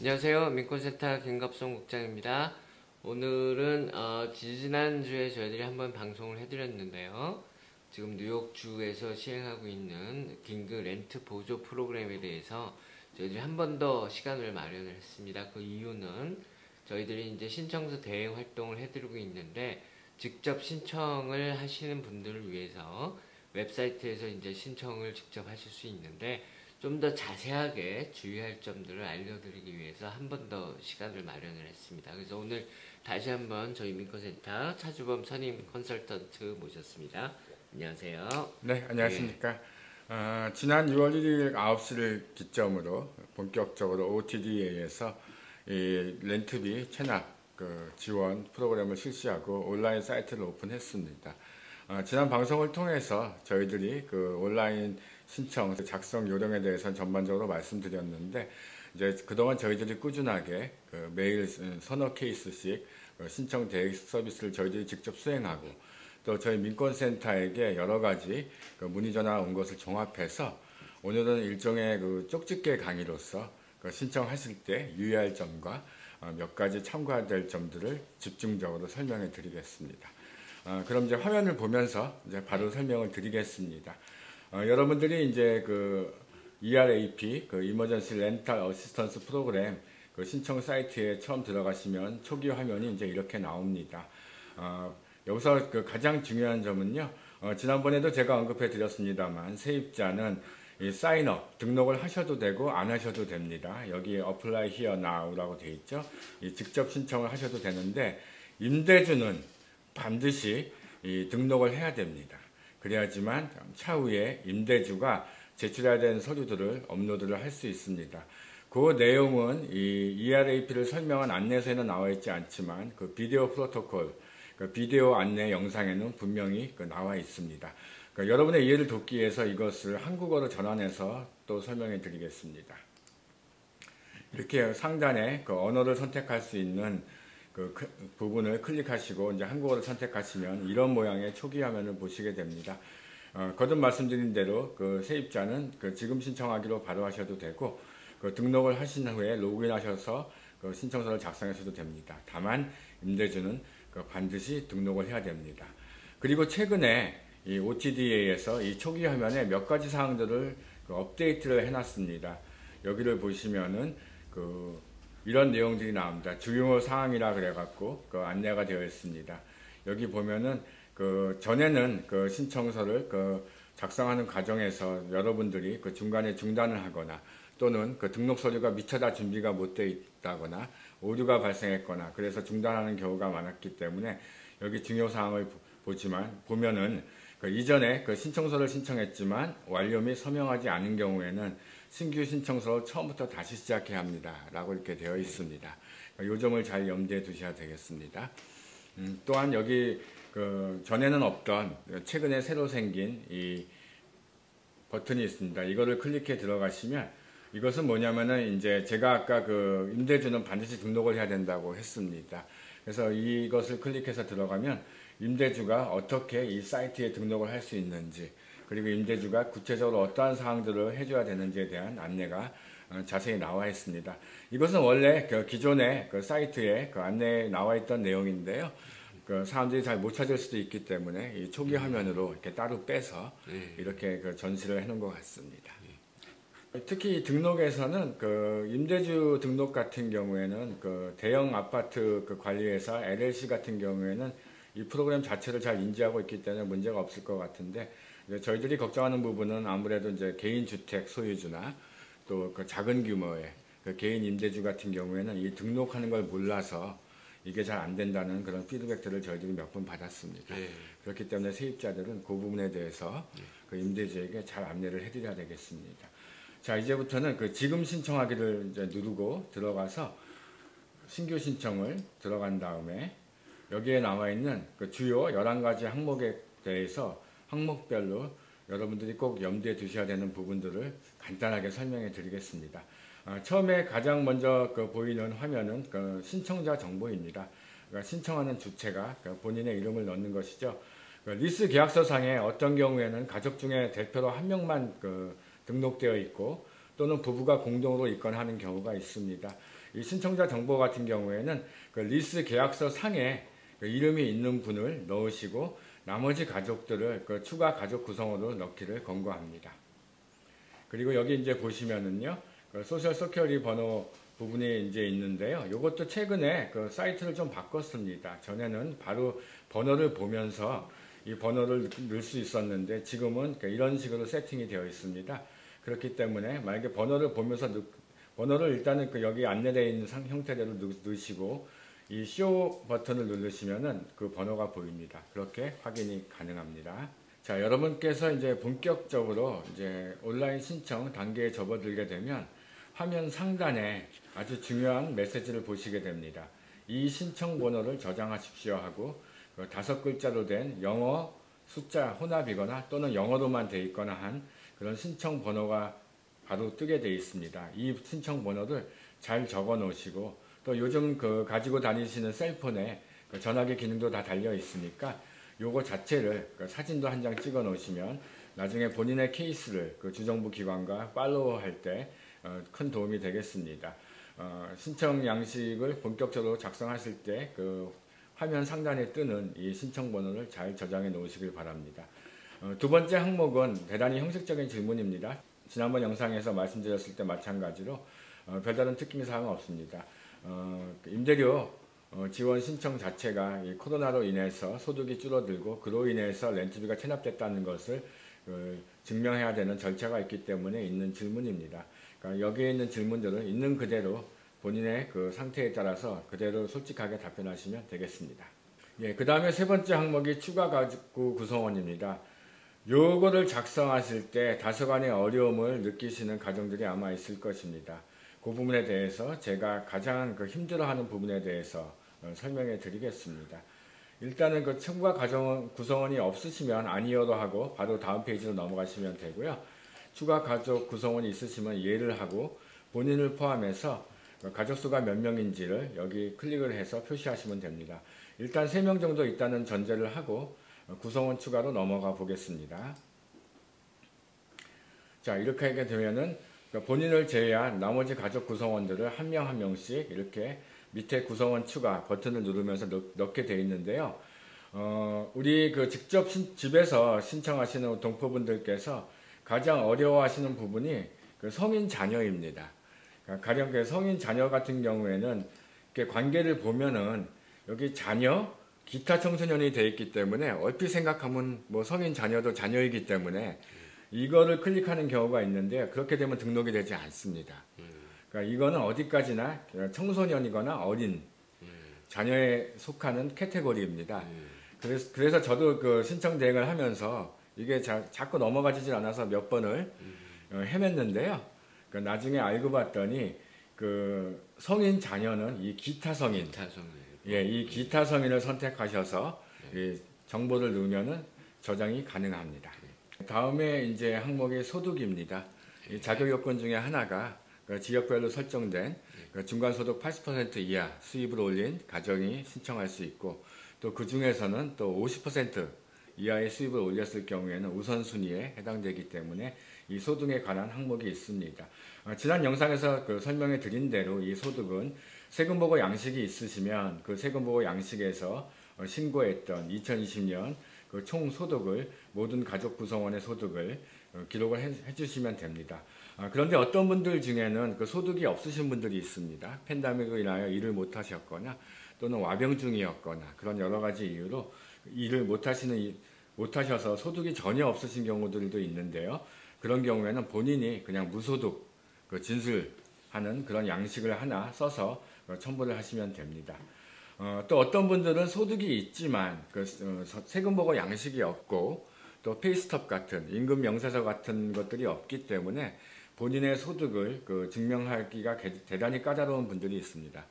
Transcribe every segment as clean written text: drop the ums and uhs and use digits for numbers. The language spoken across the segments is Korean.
안녕하세요. 민권센터 김갑성 국장입니다. 오늘은 지지난주에 저희들이 한번 방송을 해드렸는데요. 지금 뉴욕주에서 시행하고 있는 긴급 렌트 보조 프로그램에 대해서 저희들이 한 번 더 시간을 마련을 했습니다. 그 이유는 저희들이 이제 신청서 대행 활동을 해드리고 있는데 직접 신청을 하시는 분들을 위해서 웹사이트에서 이제 신청을 직접 하실 수 있는데 좀 더 자세하게 주의할 점들을 알려드리기 위해서 한 번 더 시간을 마련을 했습니다. 그래서 오늘 다시 한번 저희 민권센터 차주범 선임 컨설턴트 모셨습니다. 안녕하세요. 네, 안녕하십니까. 지난 6월 1일 9시를 기점으로 본격적으로 OTDA에서 이 렌트비 체납 지원 프로그램을 실시하고 온라인 사이트를 오픈했습니다. 지난 방송을 통해서 저희들이 그 온라인 신청 작성 요령에 대해서는 전반적으로 말씀드렸는데, 이제 그동안 저희들이 꾸준하게 매일 서너 케이스씩 신청 대행 서비스를 저희들이 직접 수행하고, 또 저희 민권센터에게 여러 가지 문의 전화 온 것을 종합해서 오늘은 일종의 쪽집게 강의로서 신청하실 때 유의할 점과 몇 가지 참고해야 될 점들을 집중적으로 설명해 드리겠습니다. 그럼 이제 화면을 보면서 이제 바로 설명을 드리겠습니다. 여러분들이 이제 ERAP, Emergency Rental Assistance Program 신청 사이트에 처음 들어가시면 초기 화면이 이제 이렇게 나옵니다. 여기서 가장 중요한 점은요, 지난번에도 제가 언급해 드렸습니다만 세입자는 이 사인업 등록을 하셔도 되고 안 하셔도 됩니다. 여기에 Apply Here Now라고 되어 있죠. 직접 신청을 하셔도 되는데 임대주는 반드시 등록을 해야 됩니다. 그래야지만 차후에 임대주가 제출해야 되는 서류들을 업로드를 할 수 있습니다. 그 내용은 이 ERAP를 설명한 안내서에는 나와 있지 않지만 비디오 프로토콜, 비디오 안내 영상에는 분명히 나와 있습니다. 여러분의 이해를 돕기 위해서 이것을 한국어로 전환해서 또 설명해 드리겠습니다. 이렇게 상단에 언어를 선택할 수 있는 부분을 클릭하시고 이제 한국어를 선택하시면 이런 모양의 초기 화면을 보시게 됩니다. 거듭 말씀드린 대로 세입자는 지금 신청하기로 바로 하셔도 되고 등록을 하신 후에 로그인하셔서 신청서를 작성하셔도 됩니다. 다만 임대주는 반드시 등록을 해야 됩니다. 그리고 최근에 이 OTDA에서 이 초기 화면에 몇 가지 사항들을 업데이트를 해놨습니다. 여기를 보시면은 이런 내용들이 나옵니다. 중요 사항이라 그래갖고 안내가 되어 있습니다. 여기 보면은 전에는 신청서를 작성하는 과정에서 여러분들이 중간에 중단을 하거나 또는 등록 서류가 미처 다 준비가 못 되어 있다거나 오류가 발생했거나 그래서 중단하는 경우가 많았기 때문에 여기 중요 사항을 보면은 이전에 신청서를 신청했지만 완료 및 서명하지 않은 경우에는 신규 신청서 처음부터 다시 시작해야 합니다. 라고 이렇게 되어 있습니다. 이 점을 잘 염두에 두셔야 되겠습니다. 또한 여기 전에는 없던 최근에 새로 생긴 이 버튼이 있습니다. 이거를 클릭해 들어가시면 이것은 뭐냐면은 이제 제가 아까 임대주는 반드시 등록을 해야 된다고 했습니다. 그래서 이것을 클릭해서 들어가면 임대주가 어떻게 이 사이트에 등록을 할 수 있는지, 그리고 임대주가 구체적으로 어떠한 사항들을 해줘야 되는지에 대한 안내가 자세히 나와 있습니다. 이것은 원래 기존의 사이트에 안내에 나와 있던 내용인데요. 사람들이 잘 못 찾을 수도 있기 때문에 이 초기 화면으로 이렇게 따로 빼서 이렇게 전시를 해놓은 것 같습니다. 특히 등록에서는 임대주 등록 같은 경우에는 대형 아파트 관리회사 LLC 같은 경우에는 이 프로그램 자체를 잘 인지하고 있기 때문에 문제가 없을 것 같은데, 저희들이 걱정하는 부분은 아무래도 이제 개인 주택 소유주나 또 작은 규모의 개인 임대주 같은 경우에는 이 등록하는 걸 몰라서 이게 잘 안 된다는 그런 피드백들을 저희들이 몇 번 받았습니다. 그렇기 때문에 세입자들은 그 부분에 대해서 임대주에게 잘 안내를 해드려야 되겠습니다. 자, 이제부터는 지금 신청하기를 이제 누르고 들어가서 신규 신청을 들어간 다음에 여기에 나와 있는 주요 11가지 항목에 대해서 항목별로 여러분들이 꼭 염두에 두셔야 되는 부분들을 간단하게 설명해 드리겠습니다. 처음에 가장 먼저 보이는 화면은 신청자 정보입니다. 그러니까 신청하는 주체가 본인의 이름을 넣는 것이죠. 리스 계약서상에 어떤 경우에는 가족 중에 대표로 한 명만 등록되어 있고 또는 부부가 공동으로 입건하는 경우가 있습니다. 이 신청자 정보 같은 경우에는 그 리스 계약서 상에 그 이름이 있는 분을 넣으시고 나머지 가족들을 그 추가 가족 구성원으로 넣기를 권고합니다. 그리고 여기 이제 보시면은요, 그 소셜 서큐리티 번호 부분이 이제 있는데요. 이것도 최근에 그 사이트를 좀 바꿨습니다. 전에는 바로 번호를 보면서 이 번호를 넣을 수 있었는데 지금은 이런 식으로 세팅이 되어 있습니다. 그렇기 때문에 만약에 번호를 보면서 번호를 일단은 그 여기 안내되어 있는 형태대로 넣으시고 이 쇼 버튼을 누르시면은 그 번호가 보입니다. 그렇게 확인이 가능합니다. 자, 여러분께서 이제 본격적으로 이제 온라인 신청 단계에 접어들게 되면 화면 상단에 아주 중요한 메시지를 보시게 됩니다. 이 신청 번호를 저장하십시오 하고 그 5글자로 된 영어 숫자 혼합이거나 또는 영어로만 되어 있거나 한 그런 신청 번호가 바로 뜨게 되어 있습니다. 이 신청 번호를 잘 적어 놓으시고 또 요즘 그 가지고 다니시는 셀폰에 그 전화기 기능도 다 달려 있으니까 요거 자체를 그 사진도 한 장 찍어 놓으시면 나중에 본인의 케이스를 그 주정부 기관과 팔로우 할 때 큰 도움이 되겠습니다. 신청 양식을 본격적으로 작성하실 때 그 화면 상단에 뜨는 이 신청 번호를 잘 저장해 놓으시길 바랍니다. 두 번째 항목은 대단히 형식적인 질문입니다. 지난번 영상에서 말씀드렸을 때 마찬가지로 별다른 특징 사항은 없습니다. 임대료 지원 신청 자체가 이 코로나로 인해서 소득이 줄어들고 그로 인해서 렌트비가 체납됐다는 것을 증명해야 되는 절차가 있기 때문에 있는 질문입니다. 그러니까 여기에 있는 질문들은 있는 그대로 본인의 그 상태에 따라서 그대로 솔직하게 답변하시면 되겠습니다. 예, 그 다음에 세 번째 항목이 추가 가구 구성원입니다. 요거를 작성하실 때 다소간의 어려움을 느끼시는 가정들이 아마 있을 것입니다. 그 부분에 대해서 제가 가장 그 힘들어하는 부분에 대해서 설명해 드리겠습니다. 일단은 그 추가 가정 구성원이 없으시면 아니어도 하고 바로 다음 페이지로 넘어가시면 되고요. 추가 가족 구성원이 있으시면 예를 하고 본인을 포함해서 가족수가 몇 명인지를 여기 클릭을 해서 표시하시면 됩니다. 일단 3명 정도 있다는 전제를 하고 구성원 추가로 넘어가 보겠습니다. 자, 이렇게 하게 되면은 본인을 제외한 나머지 가족 구성원들을 한 명 한 명씩 이렇게 밑에 구성원 추가 버튼을 누르면서 넣게 되어 있는데요. 우리 그 직접 집에서 신청하시는 동포분들께서 가장 어려워하시는 부분이 그 성인 자녀입니다. 가령 그 성인 자녀 같은 경우에는 이렇게 관계를 보면은 여기 자녀, 기타 청소년이 되어 있기 때문에 얼핏 생각하면 뭐 성인 자녀도 자녀이기 때문에 이거를 클릭하는 경우가 있는데 그렇게 되면 등록이 되지 않습니다. 그러니까 이거는 어디까지나 청소년이거나 어린 자녀에 속하는 카테고리입니다. 그래서 저도 그 신청 대행을 하면서 이게 자꾸 넘어가지질 않아서 몇 번을 헤맸는데요. 그러니까 나중에 알고 봤더니 그 성인 자녀는 이 기타 성인, 예, 이 기타 성인을 선택하셔서 이 정보를 넣으면은 저장이 가능합니다. 다음에 이제 항목이 소득입니다. 이 자격 요건 중에 하나가 그 지역별로 설정된 그 중간소득 80% 이하 수입을 올린 가정이 신청할 수 있고 또 그 중에서는 또 50% 이하의 수입을 올렸을 경우에는 우선순위에 해당되기 때문에 이 소득에 관한 항목이 있습니다. 지난 영상에서 그 설명해 드린 대로 이 소득은 세금보고 양식이 있으시면 그 세금보고 양식에서 신고했던 2020년 그 총 소득을 모든 가족 구성원의 소득을 기록을 해주시면 됩니다. 그런데 어떤 분들 중에는 그 소득이 없으신 분들이 있습니다. 팬데믹으로 인하여 일을 못하셨거나 또는 와병 중이었거나 그런 여러 가지 이유로 일을 못하셔서 소득이 전혀 없으신 경우들도 있는데요. 그런 경우에는 본인이 그냥 무소득 그 진술하는 그런 양식을 하나 써서 첨부를 하시면 됩니다. 또 어떤 분들은 소득이 있지만 그 세금보고 양식이 없고 또 페이스톱 같은 임금 명세서 같은 것들이 없기 때문에 본인의 소득을 그 증명하기가 대단히 까다로운 분들이 있습니다.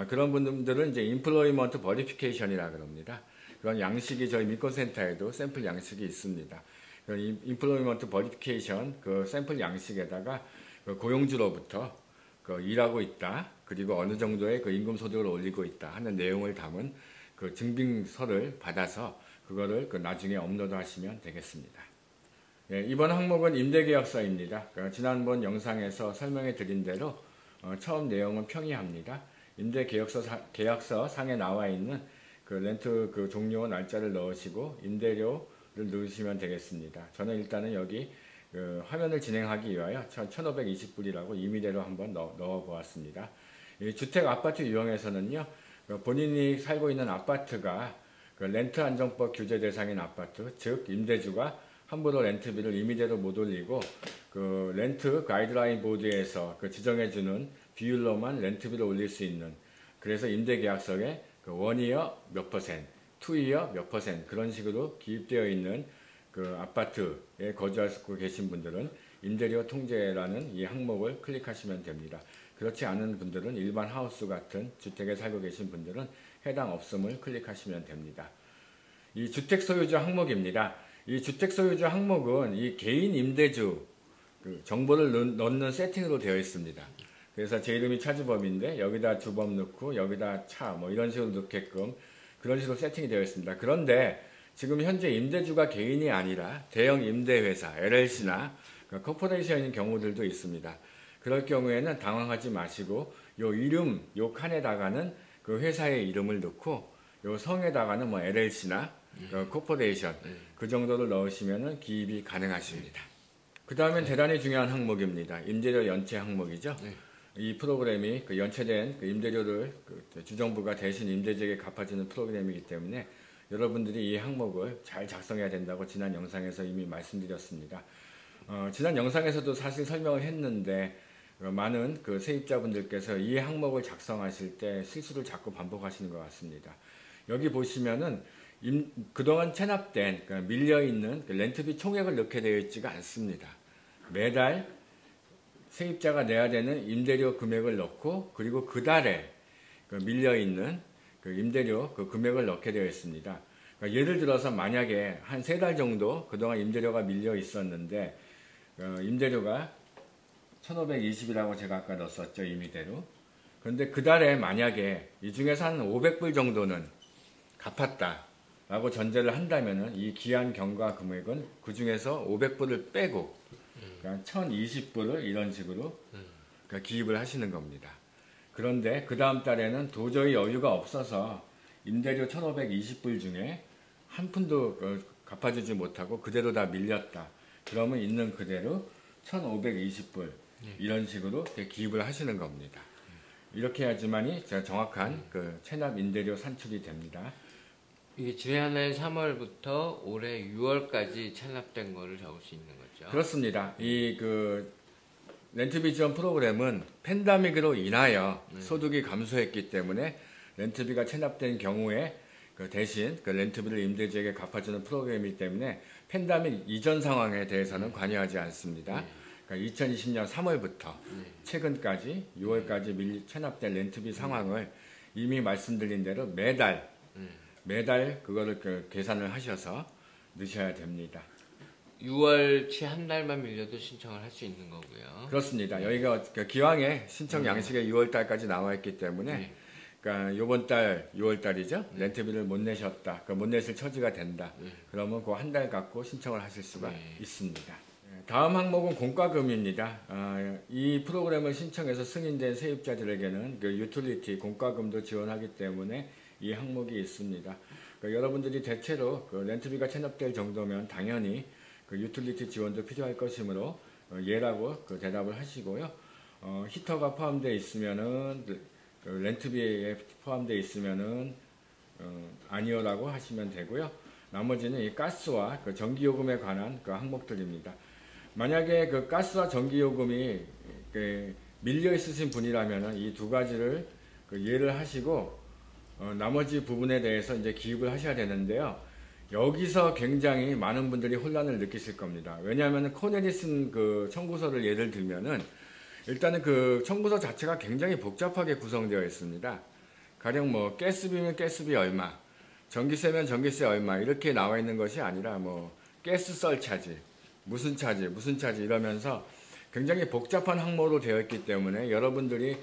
그런 분들은 이제 인플로이먼트 버리피케이션이라 그럽니다. 그런 양식이 저희 민권센터에도 샘플 양식이 있습니다. 인플로이먼트 버리피케이션 그 샘플 양식에다가 그 고용주로부터 그 일하고 있다, 그리고 어느 정도의 그 임금 소득을 올리고 있다 하는 내용을 담은 그 증빙서를 받아서 그거를 그 나중에 업로드하시면 되겠습니다. 예, 이번 항목은 임대계약서입니다. 지난번 영상에서 설명해 드린 대로 처음 내용은 평이합니다. 임대 계약서 상에 나와 있는 그 렌트 그 종료 날짜를 넣으시고 임대료를 넣으시면 되겠습니다. 저는 일단은 여기 그 화면을 진행하기 위하여 1,520불이라고 임의대로 한번 넣어 보았습니다. 이 주택 아파트 유형에서는요, 본인이 살고 있는 아파트가 그 렌트 안정법 규제 대상인 아파트, 즉 임대주가 함부로 렌트비를 임의대로 못 올리고 그 렌트 가이드라인 보드에서 그 지정해주는 비율로만 렌트비를 올릴 수 있는, 그래서 임대계약서에 그 1이어 몇 퍼센트, 2이어 몇 퍼센트 그런 식으로 기입되어 있는 그 아파트에 거주하고 계신 분들은 임대료 통제라는 이 항목을 클릭하시면 됩니다. 그렇지 않은 분들은 일반 하우스 같은 주택에 살고 계신 분들은 해당 없음을 클릭하시면 됩니다. 이 주택 소유주 항목입니다. 이 주택 소유주 항목은 이 개인 임대주 그 정보를 넣는 세팅으로 되어 있습니다. 그래서 제 이름이 차주범인데 여기다 주범 넣고 여기다 차 뭐 이런 식으로 넣게끔 그런 식으로 세팅이 되어 있습니다. 그런데 지금 현재 임대주가 개인이 아니라 대형 임대회사 LLC나 코퍼레이션인 경우들도 있습니다. 그럴 경우에는 당황하지 마시고 요 이름 요 칸에다가는 그 회사의 이름을 넣고 요 성에다가는 뭐 LLC나 코퍼레이션 그 정도를 넣으시면은 기입이 가능하십니다. 그 다음엔 대단히 중요한 항목입니다. 임대료 연체 항목이죠. 이 프로그램이 그 연체된 그 임대료를 그 주정부가 대신 임대주에게 갚아주는 프로그램이기 때문에 여러분들이 이 항목을 잘 작성해야 된다고 지난 영상에서 이미 말씀드렸습니다. 지난 영상에서도 사실 설명을 했는데 많은 그 세입자분들께서 이 항목을 작성하실 때 실수를 자꾸 반복하시는 것 같습니다. 여기 보시면은 그동안 체납된 밀려있는 그 렌트비 총액을 넣게 되어 있지가 않습니다. 매달 세입자가 내야 되는 임대료 금액을 넣고 그리고 그 달에 그 밀려있는 그 임대료 그 금액을 넣게 되어 있습니다. 그러니까 예를 들어서 만약에 한 3달 정도 그동안 임대료가 밀려 있었는데 임대료가 1,520이라고 제가 아까 넣었었죠, 임의대로. 그런데 그 달에 만약에 이 중에서 한 500불 정도는 갚았다라고 전제를 한다면은 이 기한 경과 금액은 그 중에서 500불을 빼고 그러니까 1,020불을 이런 식으로 그러니까 기입을 하시는 겁니다. 그런데 그 다음 달에는 도저히 여유가 없어서 임대료 1,520불 중에 한 푼도 갚아주지 못하고 그대로 다 밀렸다. 그러면 있는 그대로 1,520불 이런 식으로 기입을 하시는 겁니다. 이렇게 해야지만이 정확한 그 체납 임대료 산출이 됩니다. 이게 지난해 3월부터 올해 6월까지 체납된 거를 적을 수 있는 거죠. 그렇습니다. 이 그 렌트비 지원 프로그램은 팬데믹으로 인하여 소득이 감소했기 때문에 렌트비가 체납된 경우에 그 대신 그 렌트비를 임대주에게 갚아주는 프로그램이기 때문에 팬데믹 이전 상황에 대해서는 관여하지 않습니다. 그러니까 2020년 3월부터 최근까지 6월까지 체납된 렌트비 상황을 이미 말씀드린 대로 매달 그거를 계산을 하셔서 넣으셔야 됩니다. 6월치 한 달만 밀려도 신청을 할 수 있는 거고요. 그렇습니다. 여기가 기왕에 신청 양식에 6월 달까지 나와 있기 때문에 그러니까 이번 달 6월 달이죠. 렌트비를 못 내셨다. 못 내실 처지가 된다. 그러면 그 한 달 갖고 신청을 하실 수가 있습니다. 다음 항목은 공과금입니다. 이 프로그램을 신청해서 승인된 세입자들에게는 그 유틸리티 공과금도 지원하기 때문에 이 항목이 있습니다. 그러니까 여러분들이 대체로 그 렌트비가 체납될 정도면 당연히 그 유틸리티 지원도 필요할 것이므로 예라고 그 대답을 하시고요. 히터가 포함되어 있으면은 그 렌트비에 포함되어 있으면은 아니요라고 하시면 되고요. 나머지는 이 가스와 그 전기요금에 관한 그 항목들입니다. 만약에 그 가스와 전기요금이 그 밀려 있으신 분이라면은 이 두 가지를 그 예를 하시고 나머지 부분에 대해서 이제 기입을 하셔야 되는데요. 여기서 굉장히 많은 분들이 혼란을 느끼실 겁니다. 왜냐하면 코네디슨 그 청구서를 예를 들면은 일단은 그 청구서 자체가 굉장히 복잡하게 구성되어 있습니다. 가령 뭐 가스비면 가스비 얼마, 전기세면 전기세 얼마 이렇게 나와 있는 것이 아니라 뭐 가스 썰차지, 무슨 차지 이러면서 굉장히 복잡한 항목으로 되어 있기 때문에 여러분들이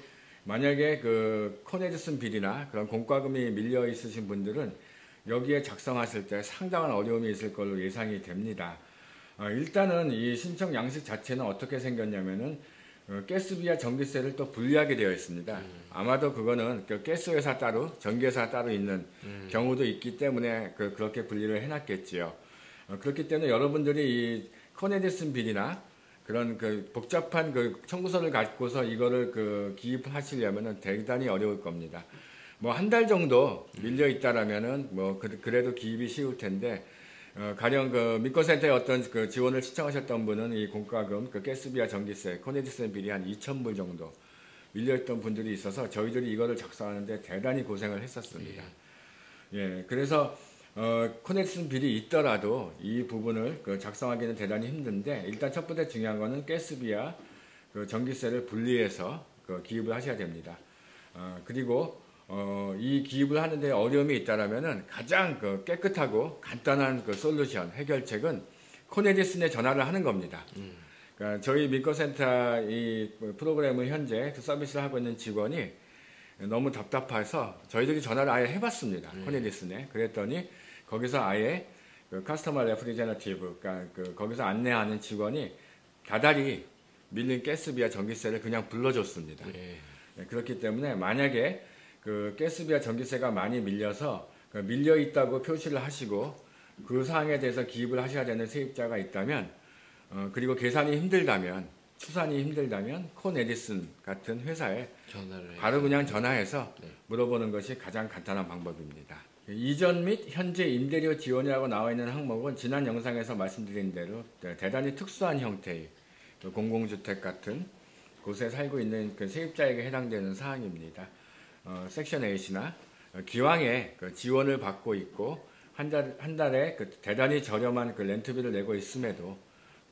만약에 그 코네디슨 비리나 그런 공과금이 밀려 있으신 분들은 여기에 작성하실 때 상당한 어려움이 있을 걸로 예상이 됩니다. 일단은 이 신청 양식 자체는 어떻게 생겼냐면은 가스비와 전기세를 또 분리하게 되어 있습니다. 아마도 그거는 그 가스회사 따로, 전기회사 따로 있는 경우도 있기 때문에 그렇게 분리를 해놨겠지요. 그렇기 때문에 여러분들이 이 커네디슨 빌이나 그런 그 복잡한 그 청구서를 갖고서 이거를 그 기입하시려면은 대단히 어려울 겁니다. 뭐 한 달 정도 밀려 있다라면은 뭐 그래도 기입이 쉬울 텐데 가령 그 민권센터에 어떤 그 지원을 신청하셨던 분은 이 공과금, 그 가스비와 전기세, 커네디슨 빌이 한 2,000불 정도 밀려있던 분들이 있어서 저희들이 이거를 작성하는데 대단히 고생을 했었습니다. 예, 그래서 커네디슨 빌이 있더라도 이 부분을 그 작성하기는 대단히 힘든데 일단 첫 번째 중요한 거는 가스비와 그 전기세를 분리해서 그 기입을 하셔야 됩니다. 그리고 이 기입을 하는데 어려움이 있다라면은 가장 그 깨끗하고 간단한 그 솔루션 해결책은 커네디슨에 전화를 하는 겁니다. 그러니까 저희 민권센터 이 프로그램을 현재 그 서비스를 하고 있는 직원이 너무 답답해서 저희들이 전화를 아예 해봤습니다. 커네디슨에. 그랬더니 거기서 아예 그 커스터머 레프리제너티브, 그러니까 거기서 안내하는 직원이 다달이 밀린 가스비와 전기세를 그냥 불러줬습니다. 네, 그렇기 때문에 만약에 그 가스비와 전기세가 많이 밀려서 밀려 있다고 표시를 하시고 그 사항에 대해서 기입을 하셔야 되는 세입자가 있다면 그리고 계산이 힘들다면 추산이 힘들다면 커네디슨 같은 회사에 바로 그냥 전화해서 물어보는 것이 가장 간단한 방법입니다. 이전 및 현재 임대료 지원이라고 나와 있는 항목은 지난 영상에서 말씀드린 대로 대단히 특수한 형태의 공공주택 같은 곳에 살고 있는 그 세입자에게 해당되는 사항입니다. 섹션 8이나 기왕에 그 지원을 받고 있고 한 달에 그 대단히 저렴한 그 렌트비를 내고 있음에도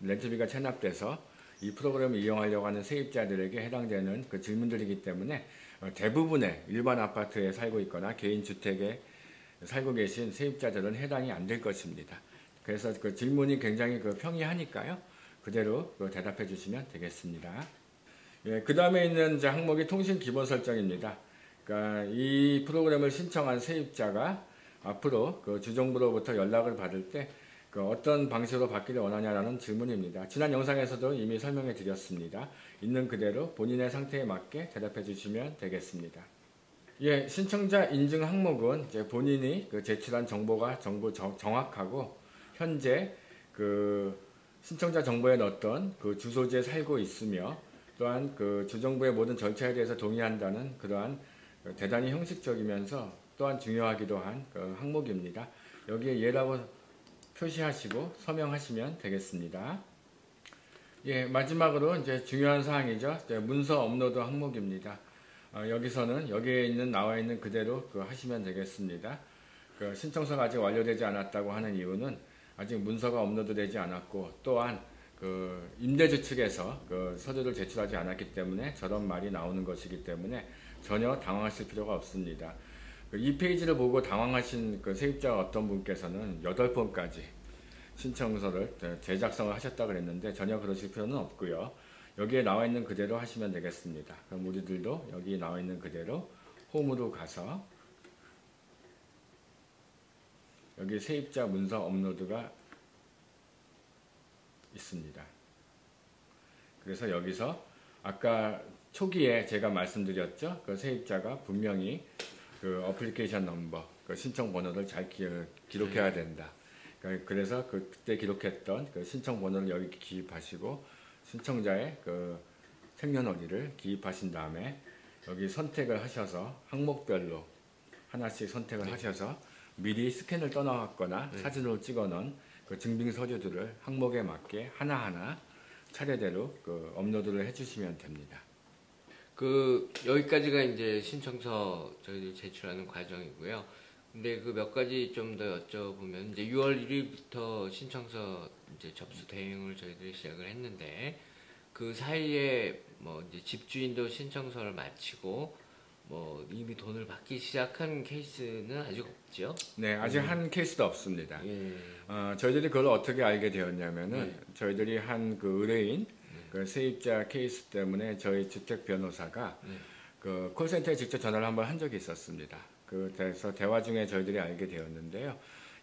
렌트비가 체납돼서 이 프로그램을 이용하려고 하는 세입자들에게 해당되는 그 질문들이기 때문에 대부분의 일반 아파트에 살고 있거나 개인 주택에 살고 계신 세입자들은 해당이 안 될 것입니다. 그래서 그 질문이 굉장히 그 평이하니까요. 그대로 대답해 주시면 되겠습니다. 예, 그 다음에 있는 이제 항목이 통신 기본 설정입니다. 그러니까 이 프로그램을 신청한 세입자가 앞으로 그 주정부로부터 연락을 받을 때 그 어떤 방식으로 받기를 원하냐라는 질문입니다. 지난 영상에서도 이미 설명해 드렸습니다. 있는 그대로 본인의 상태에 맞게 대답해 주시면 되겠습니다. 예, 신청자 인증 항목은 이제 본인이 그 제출한 정보가 정확하고 현재 그 신청자 정보에 넣었던 그 주소지에 살고 있으며 또한 그 주정부의 모든 절차에 대해서 동의한다는 그러한 대단히 형식적이면서 또한 중요하기도 한 그 항목입니다. 여기에 예라고 표시하시고 서명하시면 되겠습니다. 예, 마지막으로 이제 중요한 사항이죠. 문서 업로드 항목입니다. 여기서는 여기에 나와 있는 그대로 하시면 되겠습니다. 그 신청서가 아직 완료되지 않았다고 하는 이유는 아직 문서가 업로드되지 않았고 또한 그 임대주 측에서 그 서류를 제출하지 않았기 때문에 저런 말이 나오는 것이기 때문에 전혀 당황하실 필요가 없습니다. 이 페이지를 보고 당황하신 그 세입자 어떤 분께서는 8번까지 신청서를 재작성을 하셨다고 그랬는데 전혀 그러실 필요는 없고요. 여기에 나와 있는 그대로 하시면 되겠습니다. 그럼 우리들도 여기 나와 있는 그대로 홈으로 가서 여기 세입자 문서 업로드가 있습니다. 그래서 여기서 아까 초기에 제가 말씀드렸죠. 그 세입자가 분명히 그 어플리케이션 넘버, 그 신청 번호를 잘 기록해야 된다. 그래서 그때 기록했던 그 신청 번호를 여기 기입하시고 신청자의 그 생년월일을 기입하신 다음에 여기 선택을 하셔서 항목별로 하나씩 선택을 하셔서 미리 스캔을 떠나왔거나 사진으로 찍어놓은 그 증빙 서류들을 항목에 맞게 하나하나 차례대로 그 업로드를 해주시면 됩니다. 여기까지가 이제 신청서 저희들이 제출하는 과정이고요. 근데 그 몇 가지 좀 더 여쭤보면 이제 6월 1일부터 신청서 이제 접수 대행을 저희들이 시작을 했는데 그 사이에 뭐 이제 집주인도 신청서를 마치고 뭐 이미 돈을 받기 시작한 케이스는 아직 없죠? 네, 아직 한 케이스도 없습니다. 예. 저희들이 그걸 어떻게 알게 되었냐면은 저희들이 한 그 의뢰인 그 세입자 케이스 때문에 저희 주택 변호사가 그 콜센터에 직접 전화를 한번 한 적이 있었습니다. 그래서 대화 중에 저희들이 알게 되었는데요.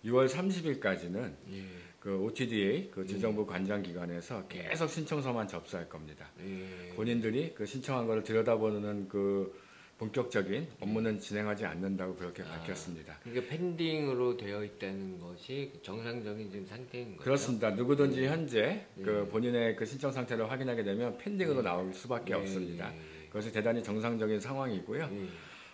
6월 30일까지는 예. 그 OTDA 그 주정부 관장기관에서 계속 신청서만 접수할 겁니다. 예. 본인들이 그 신청한 거를 들여다보는 그 본격적인 업무는 진행하지 않는다고 그렇게 밝혔습니다. 그러니까 펜딩으로 되어 있다는 것이 정상적인 지금 상태인 거죠? 그렇습니다. 누구든지 현재 그 본인의 그 신청 상태를 확인하게 되면 펜딩으로 나올 수밖에 없습니다. 그것이 대단히 정상적인 상황이고요.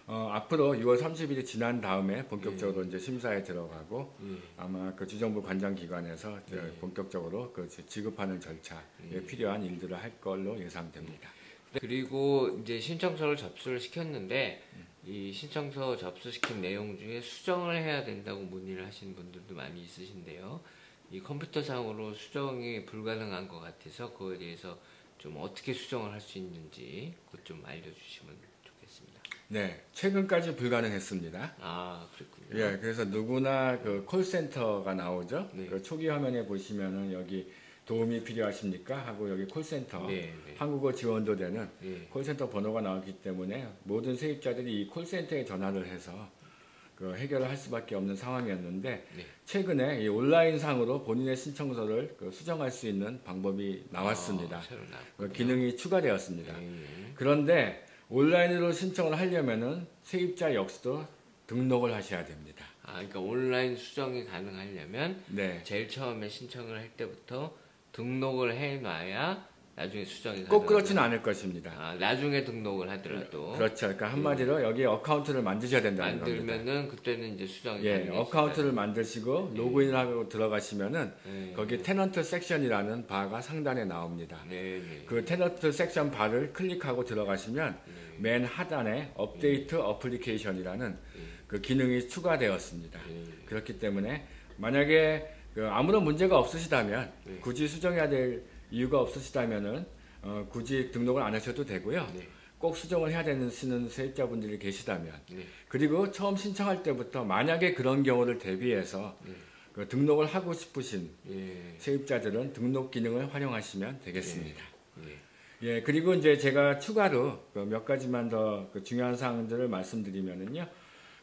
앞으로 6월 30일이 지난 다음에 본격적으로 이제 심사에 들어가고 아마 그 주정부 관장기관에서 본격적으로 그 지급하는 절차에 필요한 일들을 할 걸로 예상됩니다. 그리고 이제 신청서를 접수를 시켰는데 이 신청서 접수시킨 내용 중에 수정을 해야 된다고 문의를 하시는 분들도 많이 있으신데요. 이 컴퓨터상으로 수정이 불가능한 것 같아서 그거에 대해서 좀 어떻게 수정을 할 수 있는지 그것 좀 알려주시면 좋겠습니다. 네, 최근까지 불가능했습니다. 아, 그렇군요. 예, 그래서 누구나 그 콜센터가 나오죠. 네. 그 초기 화면에 보시면은 여기 도움이 필요하십니까? 하고 여기 콜센터, 네, 네. 한국어 지원도 되는 네. 콜센터 번호가 나왔기 때문에 모든 세입자들이 이 콜센터에 전화를 해서 그 해결을 할 수밖에 없는 상황이었는데 네. 최근에 이 온라인상으로 본인의 신청서를 그 수정할 수 있는 방법이 나왔습니다. 새로 그 나왔군요. 기능이 추가되었습니다. 네. 그런데 온라인으로 신청을 하려면은 세입자 역시도 등록을 하셔야 됩니다. 아, 그러니까 온라인 수정이 가능하려면 네. 제일 처음에 신청을 할 때부터 등록을 해놔야 나중에 수정이 꼭 가능하다. 그렇지는 않을 것입니다. 아, 나중에 등록을 하더라도 그렇죠. 그러니까 한마디로 여기 어카운트를 만드셔야 된다는 겁니다. 만들면은 그때는 이제 수정이 예, 가능해지다. 어카운트를 만드시고 로그인을 하고 들어가시면은 네. 거기 테넌트 섹션이라는 바가 상단에 나옵니다. 네, 네. 그 테넌트 섹션 바를 클릭하고 들어가시면 맨 하단에 업데이트 어플리케이션이라는 그 기능이 추가되었습니다. 그렇기 때문에 만약에 그 아무런 문제가 없으시다면 굳이 수정해야 될 이유가 없으시다면은 굳이 등록을 안 하셔도 되고요. 네. 꼭 수정을 해야 되시는 세입자분들이 계시다면 네. 그리고 처음 신청할 때부터 만약에 그런 경우를 대비해서 그 등록을 하고 싶으신 예. 세입자들은 등록 기능을 활용하시면 되겠습니다. 예. 예, 그리고 이제 제가 추가로 그 몇 가지만 더 그 중요한 사항들을 말씀드리면은요.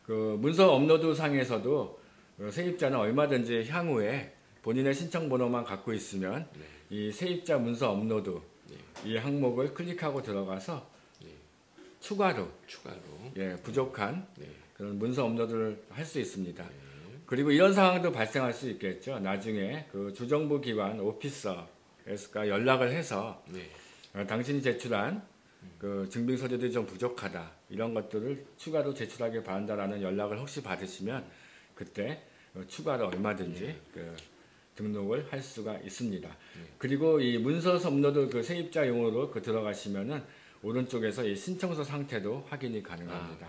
그 문서 업로드 상에서도 그 세입자는 얼마든지 향후에 본인의 신청 번호만 갖고 있으면 이 세입자 문서 업로드 이 항목을 클릭하고 들어가서 추가로 예, 부족한 네. 그런 문서 업로드를 할 수 있습니다. 그리고 이런 상황도 발생할 수 있겠죠. 나중에 그 주정부 기관 오피서가 연락을 해서 네. 당신이 제출한 그 증빙 서류들이 좀 부족하다 이런 것들을 추가로 제출하길 바란다라는 연락을 혹시 받으시면 그때 추가로 얼마든지 그 등록을 할 수가 있습니다. 그리고 이 문서 업로드 그 세입자용으로 그 들어가시면은 오른쪽에서 이 신청서 상태도 확인이 가능합니다.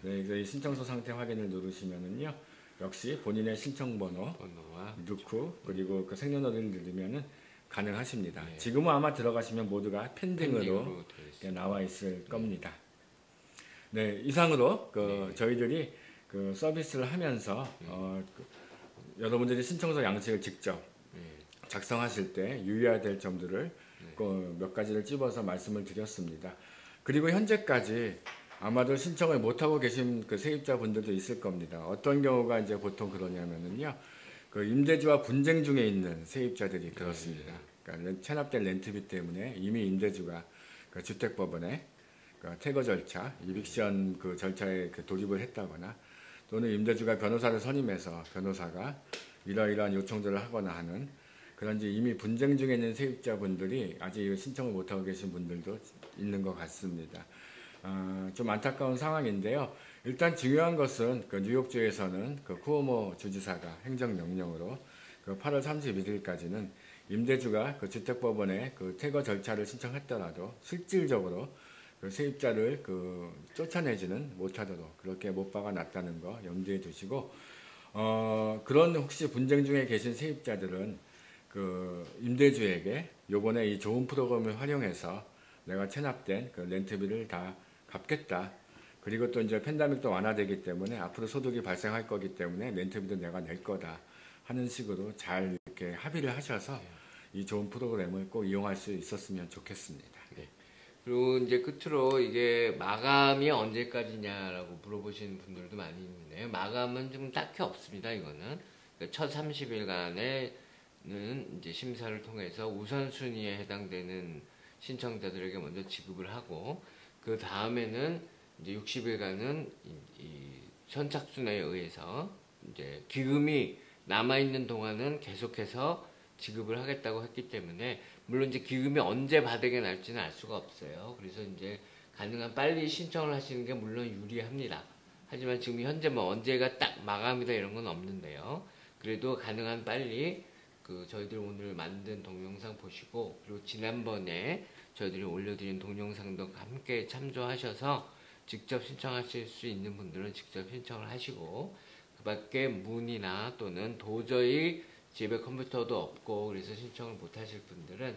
네, 이 신청서 상태 확인을 누르시면은요 역시 본인의 신청 번호와 넣고 그리고 그 생년월일을 누르면은 가능하십니다. 네. 지금은 아마 들어가시면 모두가 펜딩으로 되어 있습니다. 나와 있을 겁니다. 네, 이상으로 그 저희들이 그 서비스를 하면서 여러분들이 신청서 양식을 직접 작성하실 때 유의해야 될 점들을 몇 가지를 찝어서 말씀을 드렸습니다. 그리고 현재까지 아마도 신청을 못하고 계신 그 세입자분들도 있을 겁니다. 어떤 경우가 이제 보통 그러냐면은요. 그 임대주와 분쟁 중에 있는 세입자들이 그렇습니다. 그러니까 체납된 렌트비 때문에 이미 임대주가 그 주택법원에 그 퇴거 절차, 이빅션 그 절차에 그 돌입을 했다거나 또는 임대주가 변호사를 선임해서 변호사가 이러이러한 요청들을 하거나 하는 그런 이제 이미 분쟁 중에 있는 세입자분들이 아직 신청을 못하고 계신 분들도 있는 것 같습니다. 좀 안타까운 상황인데요. 일단 중요한 것은 그 뉴욕주에서는 그 쿠오모 주지사가 행정명령으로 그 8월 31일까지는 임대주가 그 주택법원에 그 퇴거 절차를 신청했더라도 실질적으로 그 세입자를 그 쫓아내지는 못하도록 그렇게 못 박아놨다는 거 염두에 두시고 그런 혹시 분쟁 중에 계신 세입자들은 그 임대주에게 요번에 이 좋은 프로그램을 활용해서 내가 체납된 그 렌트비를 다 갚겠다. 그리고 또 이제 팬데믹도 완화되기 때문에 앞으로 소득이 발생할 거기 때문에 렌트비도 내가 낼 거다 하는 식으로 잘 이렇게 합의를 하셔서 이 좋은 프로그램을 꼭 이용할 수 있었으면 좋겠습니다. 네. 그리고 이제 끝으로 이게 마감이 언제까지냐라고 물어보시는 분들도 많이 있는데요. 마감은 좀 딱히 없습니다. 이거는 그러니까 첫 30일간에는 이제 심사를 통해서 우선순위에 해당되는 신청자들에게 먼저 지급을 하고, 그 다음에는 이제 60일간은 이 선착순에 의해서 이제 기금이 남아있는 동안은 계속해서 지급을 하겠다고 했기 때문에, 물론 이제 기금이 언제 바닥에 날지는 알 수가 없어요. 그래서 이제 가능한 빨리 신청을 하시는 게 물론 유리합니다. 하지만 지금 현재 뭐 언제가 딱 마감이다 이런 건 없는데요. 그래도 가능한 빨리 저희들 오늘 만든 동영상 보시고, 그리고 지난번에 저희들이 올려드린 동영상도 함께 참조하셔서 직접 신청하실 수 있는 분들은 직접 신청을 하시고, 그 밖에 문의나 또는 도저히 집에 컴퓨터도 없고 그래서 신청을 못 하실 분들은,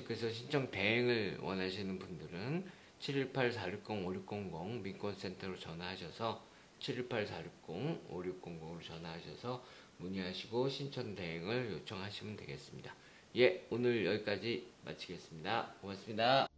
그래서 신청 대행을 원하시는 분들은 718-460-5600 민권센터로 전화하셔서 718-460-5600으로 전화하셔서 문의하시고 신청 대행을 요청하시면 되겠습니다. 예, 오늘 여기까지 마치겠습니다. 고맙습니다.